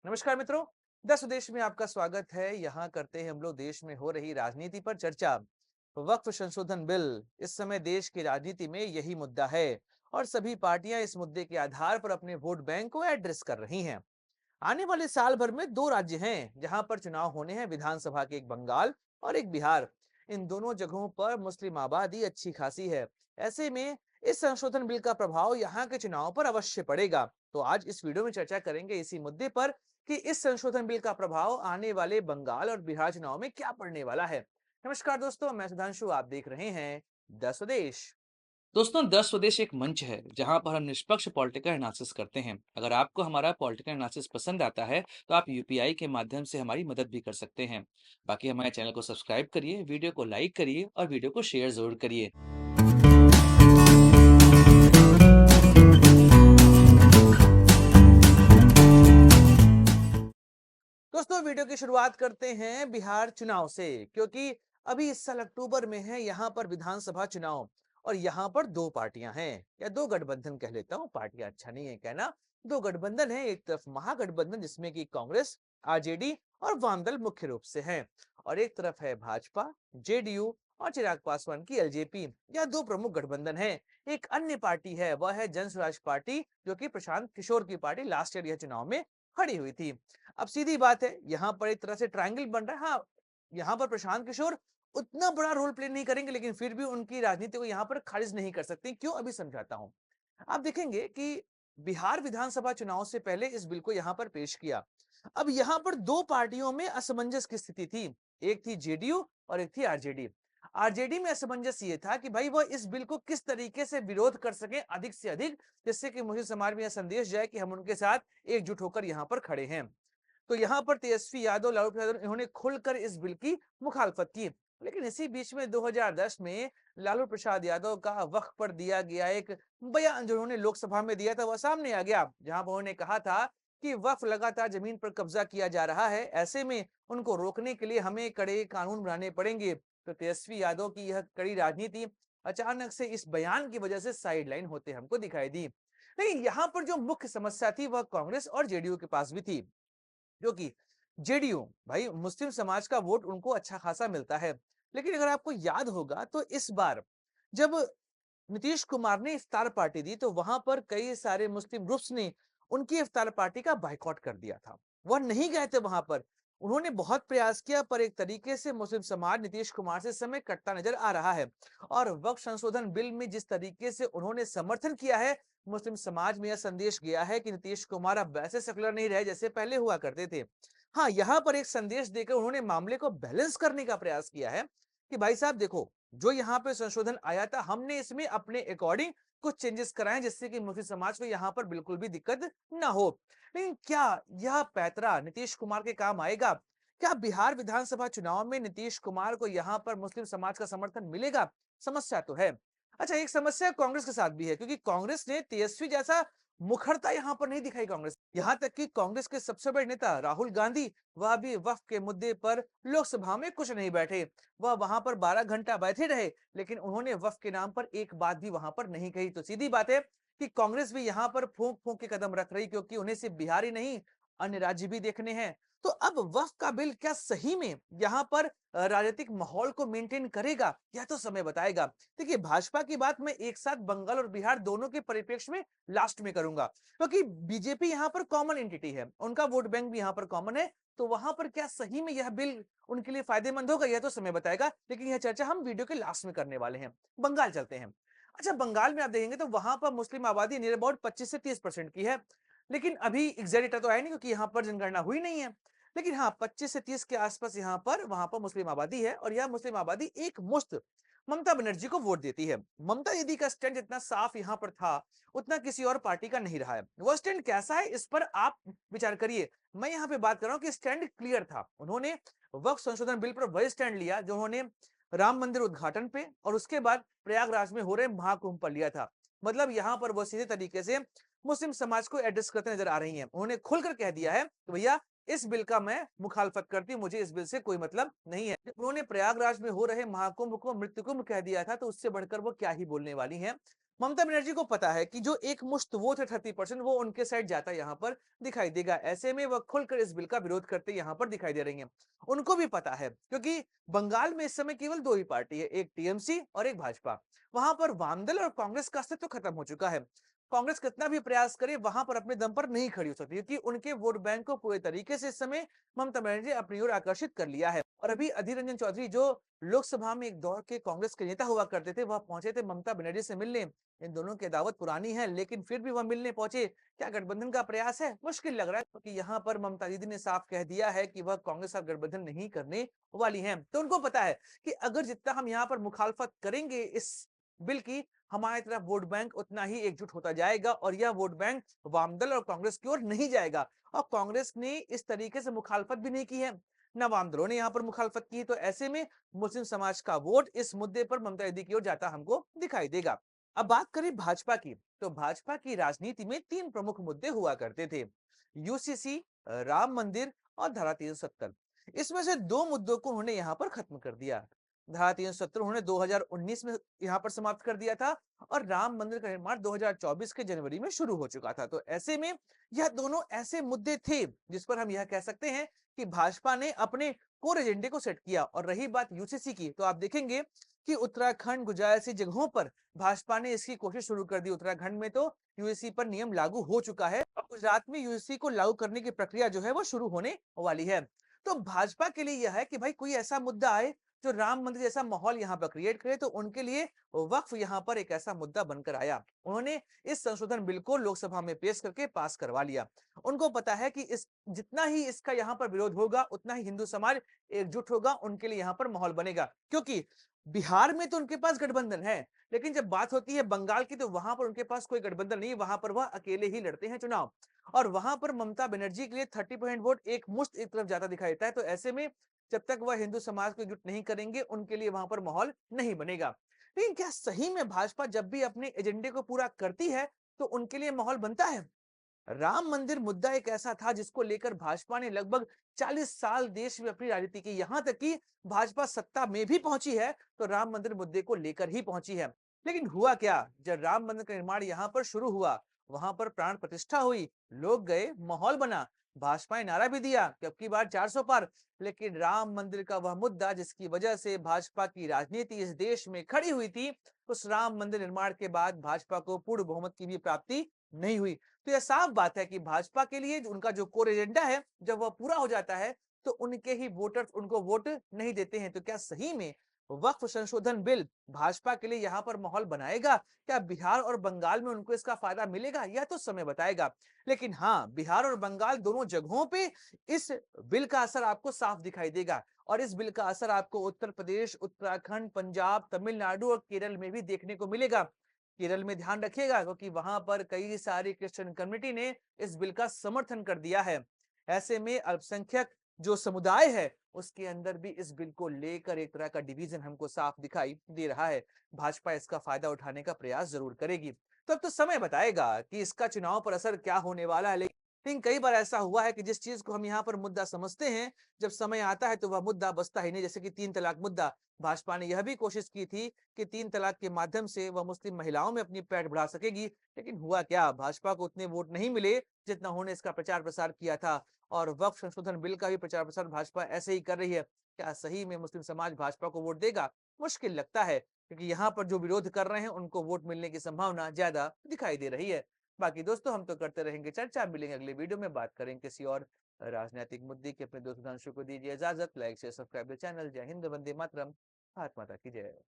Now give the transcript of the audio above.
नमस्कार मित्रों। द स्वदेश में आपका स्वागत है। यहाँ करते हैं हम लोग देश में हो रही राजनीति पर चर्चा। वक्फ संशोधन बिल इस समय देश की राजनीति में यही मुद्दा है और सभी पार्टियां इस मुद्दे के आधार पर अपने वोट बैंक को एड्रेस कर रही हैं। आने वाले साल भर में दो राज्य हैं जहां पर चुनाव होने हैं, विधानसभा के, एक बंगाल और एक बिहार। इन दोनों जगहों पर मुस्लिम आबादी अच्छी खासी है। ऐसे में इस संशोधन बिल का प्रभाव यहाँ के चुनाव पर अवश्य पड़ेगा। तो आज इस वीडियो में चर्चा करेंगे इसी मुद्दे पर कि इस संशोधन बिल का प्रभाव आने वाले बंगाल और बिहार चुनाव में क्या पड़ने वाला है। नमस्कार दोस्तों, मैं सुधांशु, आप देख रहे हैं द स्वदेश। दोस्तों, द स्वदेश एक मंच है जहां पर हम निष्पक्ष पॉलिटिकल एनालिसिस करते हैं। अगर आपको हमारा पॉलिटिकल एनालिसिस पसंद आता है तो आप यूपीआई के माध्यम से हमारी मदद भी कर सकते हैं। बाकी हमारे चैनल को सब्सक्राइब करिए, वीडियो को लाइक करिए और वीडियो को शेयर जरूर करिए। दोस्तों, वीडियो की शुरुआत करते हैं बिहार चुनाव से, क्योंकि अभी इस साल अक्टूबर में है यहाँ पर विधानसभा चुनाव और यहाँ पर दो पार्टियां हैं, या दो गठबंधन कह लेता हूँ, पार्टियां अच्छा नहीं है कहना। दो गठबंधन है, एक तरफ महागठबंधन जिसमें कि कांग्रेस, आरजेडी और वामदल मुख्य रूप से हैं, और एक तरफ है भाजपा, जेडीयू और चिराग पासवान की एलजेपी। यह दो प्रमुख गठबंधन है। एक अन्य पार्टी है, वह है जन स्वराज पार्टी, जो कि प्रशांत किशोर की पार्टी लास्ट ईयर यह चुनाव में खड़ी हुई थी। अब सीधी बात है, यहाँ पर एक तरह से ट्रायंगल बन रहा है। हाँ, यहाँ पर प्रशांत किशोर उतना बड़ा रोल प्ले नहीं करेंगे, लेकिन फिर भी उनकी राजनीति को यहाँ पर खारिज नहीं कर सकते। क्यों, अभी समझाता हूँ। आप देखेंगे कि बिहार विधानसभा चुनाव से पहले इस बिल को यहाँ पर पेश किया। अब यहाँ पर दो पार्टियों में असमंजस की स्थिति थी। एक थी जेडीयू और एक थी आरजेडी। आरजेडी में असमंजस ये था कि भाई वो इस बिल को किस तरीके से विरोध कर सके अधिक से अधिक, जिससे कि मुस्लिम समाज में यह संदेश जाए कि हम उनके साथ एकजुट होकर यहाँ पर खड़े हैं। तो यहाँ पर तेजस्वी यादव, लालू प्रसाद यादव, इन्होंने खुलकर इस बिल की मुखालफत की। लेकिन इसी बीच में 2010 में लालू प्रसाद यादव का वक्फ पर दिया गया एक बयान जो उन्होंने लोकसभा में दिया था, वह सामने आ गया, जहां पर उन्होंने कहा था कि वक्फ लगातार जमीन पर कब्जा किया जा रहा है, ऐसे में उनको रोकने के लिए हमें कड़े कानून बनाने पड़ेंगे। तो तेजस्वी यादव की यह कड़ी राजनीति अचानक से इस बयान की वजह से साइडलाइन होते हमको दिखाई दी। लेकिन यहाँ पर जो मुख्य समस्या थी वह कांग्रेस और जेडीयू के पास भी थी, क्योंकि जेडीयू, भाई मुस्लिम समाज का वोट उनको अच्छा खासा मिलता है। लेकिन अगर आपको याद होगा तो इस बार जब नीतीश कुमार ने इफ्तार पार्टी दी तो वहां पर कई सारे मुस्लिम ग्रुप्स ने उनकी इफ्तार पार्टी का बाइकआउट कर दिया था। वह नहीं गए थे वहां पर। उन्होंने बहुत प्रयास किया, पर एक तरीके से मुस्लिम समाज नीतीश कुमार से समय कटता नजर आ रहा है। और वक्फ संशोधन बिल में जिस तरीके से उन्होंने समर्थन किया है, मुस्लिम समाज में यह संदेश गया है कि नीतीश कुमार अब वैसे सेकुलर नहीं रहे जैसे पहले हुआ करते थे। हाँ, यहाँ पर एक संदेश देकर उन्होंने मामले को बैलेंस करने का प्रयास किया है कि भाई साहब देखो, जो यहाँ पे संशोधन आया था हमने इसमें अपने अकॉर्डिंग कुछ चेंजेस कराए, जिससे कि मुस्लिम समाज को यहाँ पर बिल्कुल भी दिक्कत ना हो। लेकिन क्या यह पैंतरा नीतीश कुमार के काम आएगा? क्या बिहार विधानसभा चुनाव में नीतीश कुमार को यहाँ पर मुस्लिम समाज का समर्थन मिलेगा? समस्या तो है। अच्छा, एक समस्या कांग्रेस के साथ भी है, क्योंकि कांग्रेस ने तेजस्वी जैसा मुखरता यहाँ पर नहीं दिखाई। कांग्रेस, यहाँ तक कि कांग्रेस के सबसे बड़े नेता राहुल गांधी, वह भी वक्फ के मुद्दे पर लोकसभा में कुछ नहीं बैठे। वह वहां पर 12 घंटा बैठे रहे, लेकिन उन्होंने वक्फ के नाम पर एक बात भी वहां पर नहीं कही। तो सीधी बात है कि कांग्रेस भी यहाँ पर फूंक फूंक के कदम रख रही, क्योंकि उन्हें सिर्फ बिहार ही नहीं, अन्य राज्य भी देखने हैं। तो अब वक्फ का बिल क्या सही में यहाँ पर राजनीतिक माहौल को मेंटेन करेगा, यह तो समय बताएगा। देखिए, भाजपा की बात मैं एक साथ बंगाल और बिहार दोनों के परिप्रेक्ष्य में लास्ट में करूंगा, क्योंकि बीजेपी यहाँ पर कॉमन एंटिटी है, उनका वोट बैंक भी यहाँ पर कॉमन है। तो वहां पर क्या सही में यह बिल उनके लिए फायदेमंद होगा, यह तो समय बताएगा। लेकिन यह चर्चा हम वीडियो के लास्ट में करने वाले हैं। बंगाल चलते हैं। अच्छा, बंगाल में आप देखेंगे तो वहां पर मुस्लिम आबादी नियर अबाउट 25 से 30% की है। लेकिन अभी एग्जैक्ट डेटा तो आया नहीं, क्योंकि यहाँ पर जनगणना हुई नहीं है। लेकिन हाँ, 25 से 30 के आसपास यहाँ पर वहां पर मुस्लिम आबादी है, और यह मुस्लिम आबादी एक मुश्त ममता बनर्जी को वोट देती है। ममता दीदी का स्टैंड जितना साफ यहाँ पर था, उतना किसी और पार्टी का नहीं रहा है। वो स्टैंड कैसा है, इस पर आप विचार करिए। मैं यहाँ पे बात कर रहा हूँ कि स्टैंड क्लियर था। उन्होंने वक्फ संशोधन बिल पर वही स्टैंड लिया जो उन्होंने राम मंदिर उद्घाटन पे और उसके बाद प्रयागराज में हो रहे महाकुंभ पर लिया था। मतलब यहाँ पर वो सीधे तरीके से मुस्लिम समाज को एड्रेस करते नजर आ रही हैं। उन्होंने खुलकर कह दिया है कि भैया, इस बिल का मैं मुखालफत करती हूँ, मुझे इस बिल से कोई मतलब नहीं है। उन्होंने प्रयागराज में हो रहे महाकुंभ को मृत्यु कुंभ कह दिया था, तो उससे बढ़कर वो क्या ही बोलने वाली हैं। ममता बनर्जी को पता है कि जो एक मुश्त वोट है 30% वो उनके साइड जाता यहाँ पर दिखाई देगा। ऐसे में वह खुलकर इस बिल का विरोध करते यहाँ पर दिखाई दे रही हैं। उनको भी पता है क्योंकि बंगाल में इस समय केवल दो ही पार्टी है, एक टीएमसी और एक भाजपा। वहां पर वामदल और कांग्रेस का अस्तित्व खत्म हो चुका है। कांग्रेस कितना भी प्रयास करे वहां पर अपने दम पर नहीं खड़ी हो सकती क्योंकि उनके वोट बैंक को पूरे तरीके से इस समय ममता बनर्जी ने अपनी ओर आकर्षित कर लिया है। और अभी अधीर रंजन चौधरी जो लोकसभा में एक दौर के कांग्रेस के नेता हुआ करते थे, वह पहुंचे थे ममता बनर्जी से मिलने। इन दोनों की अदावत पुरानी है लेकिन फिर भी वह मिलने पहुंचे। क्या गठबंधन का प्रयास है? मुश्किल लग रहा है क्योंकि यहाँ पर ममता दीदी ने साफ कह दिया है कि वह कांग्रेस साथ गठबंधन नहीं करने वाली हैं। तो उनको पता है कि अगर जितना हम यहाँ पर मुखालफत करेंगे इस बिल की, हमारी तरफ वोट बैंक उतना ही एकजुट होता जाएगा और यह वोट बैंक वामदल और कांग्रेस की ओर नहीं जाएगा। और कांग्रेस ने इस तरीके से मुखालफत भी नहीं की है, न वामदलों ने यहाँ पर मुखालफत की है। तो ऐसे में मुस्लिम समाज का वोट इस मुद्दे पर ममता दीदी की ओर जाता हमको दिखाई देगा। अब बात करें भाजपा की, तो भाजपा की राजनीति में तीन प्रमुख मुद्दे हुआ करते थे, यूसीसी, राम मंदिर और धारा 370। इसमें से दो मुद्दों को उन्होंने यहाँ पर खत्म कर दिया। धारा 370 उन्होंने 2019 में यहाँ पर समाप्त कर दिया था और राम मंदिर का निर्माण 2024 के जनवरी में शुरू हो चुका था। तो ऐसे में यह दोनों ऐसे मुद्दे थे जिस पर हम यह कह सकते हैं कि भाजपा ने अपने कोर एजेंडे को सेट किया। और रही बात यूसीसी की, तो आप देखेंगे कि उत्तराखंड, गुजरात जैसी जगहों पर भाजपा ने इसकी कोशिश शुरू कर दी। उत्तराखंड में तो यूएससी पर नियम लागू हो चुका है और गुजरात में यूएससी को लागू करने की प्रक्रिया जो है वो शुरू होने वाली है। तो भाजपा के लिए यह है कि भाई कोई ऐसा मुद्दा आए जो राम मंदिर जैसा माहौल यहाँ पर क्रिएट करे, तो उनके लिए वक्फ यहाँ पर एक ऐसा मुद्दा बनकर आया। उन्होंने इस संशोधन बिल को लोकसभा में पेश करके पास करवा लिया। उनको पता है कि इस जितना ही इसका यहाँ पर विरोध होगा उतना ही हिंदू समाज एकजुट होगा, उनके लिए यहाँ पर माहौल बनेगा। क्योंकि बिहार में तो उनके पास गठबंधन है, लेकिन जब बात होती है बंगाल की तो वहां पर उनके पास कोई गठबंधन नहीं है, वहां पर वह अकेले ही लड़ते हैं चुनाव। और वहां पर ममता बनर्जी के लिए 30% वोट एक मुश्त एक तरफ ज्यादा दिखाई देता है। तो ऐसे में जब तक वह हिंदू समाज को एकजुट नहीं करेंगे उनके लिए वहां पर माहौल नहीं बनेगा। लेकिन क्या सही में भाजपा जब भी अपने एजेंडे को पूरा करती है तो उनके लिए माहौल बनता है? राम मंदिर मुद्दा एक ऐसा था जिसको लेकर भाजपा ने लगभग 40 साल देश में अपनी राजनीति की, यहां तक कि भाजपा सत्ता में भी पहुंची है तो राम मंदिर मुद्दे को लेकर ही पहुंची है। लेकिन हुआ क्या, जब राम मंदिर का निर्माण यहां पर शुरू हुआ, वहां पर प्राण प्रतिष्ठा हुई, लोग गए, माहौल बना, भाजपा ने नारा भी दिया कि अब की बार 400 पार। लेकिन राम मंदिर का वह मुद्दा जिसकी वजह से भाजपा की राजनीति इस देश में खड़ी हुई थी, उस राम मंदिर निर्माण के बाद भाजपा को पूर्ण बहुमत की भी प्राप्ति नहीं हुई। तो यह साफ बात है कि भाजपा के लिए उनका जो कोर एजेंडा है जब वह पूरा हो जाता है तो उनके ही वोटर्स उनको वोट नहीं देते हैं। तो क्या सही में वक्फ संशोधन बिल भाजपा के लिए यहाँ पर माहौल बनाएगा? क्या बिहार और बंगाल में उनको इसका फायदा मिलेगा? यह तो समय बताएगा। लेकिन हाँ, बिहार और बंगाल दोनों जगहों पे इस बिल का असर आपको साफ दिखाई देगा और इस बिल का असर आपको उत्तर प्रदेश, उत्तराखंड, पंजाब, तमिलनाडु और केरल में भी देखने को मिलेगा। केरल में ध्यान रखिएगा क्योंकि वहां पर कई सारी क्रिश्चियन कम्युनिटी ने इस बिल का समर्थन कर दिया है। ऐसे में अल्पसंख्यक जो समुदाय है उसके अंदर भी इस बिल को लेकर एक तरह का डिवीजन हमको साफ दिखाई दे रहा है। भाजपा इसका फायदा उठाने का प्रयास जरूर करेगी। तो अब तो समय बताएगा कि इसका चुनाव पर असर क्या होने वाला है। लेकिन कई बार ऐसा हुआ है कि जिस चीज को हम यहाँ पर मुद्दा समझते हैं, जब समय आता है तो वह मुद्दा बचता ही नहीं। जैसे कि 3 तलाक मुद्दा, भाजपा ने यह भी कोशिश की थी कि 3 तलाक के माध्यम से वह मुस्लिम महिलाओं में अपनी पैठ बढ़ा सकेगी। लेकिन हुआ क्या, भाजपा को उतने वोट नहीं मिले जितना उन्होंने इसका प्रचार प्रसार किया था। और वक्फ संशोधन बिल का भी प्रचार प्रसार भाजपा ऐसे ही कर रही है। क्या सही में मुस्लिम समाज भाजपा को वोट देगा? मुश्किल लगता है क्योंकि यहाँ पर जो विरोध कर रहे हैं उनको वोट मिलने की संभावना ज्यादा दिखाई दे रही है। बाकी दोस्तों हम तो करते रहेंगे चर्चा, मिलेंगे अगले वीडियो में, बात करेंगे किसी और राजनीतिक मुद्दे की। अपने दोस्त सुधांशु को दीजिए इजाजत। Like share subscribe channel. जय हिंद, वंदे मातरम, भारत माता की जय।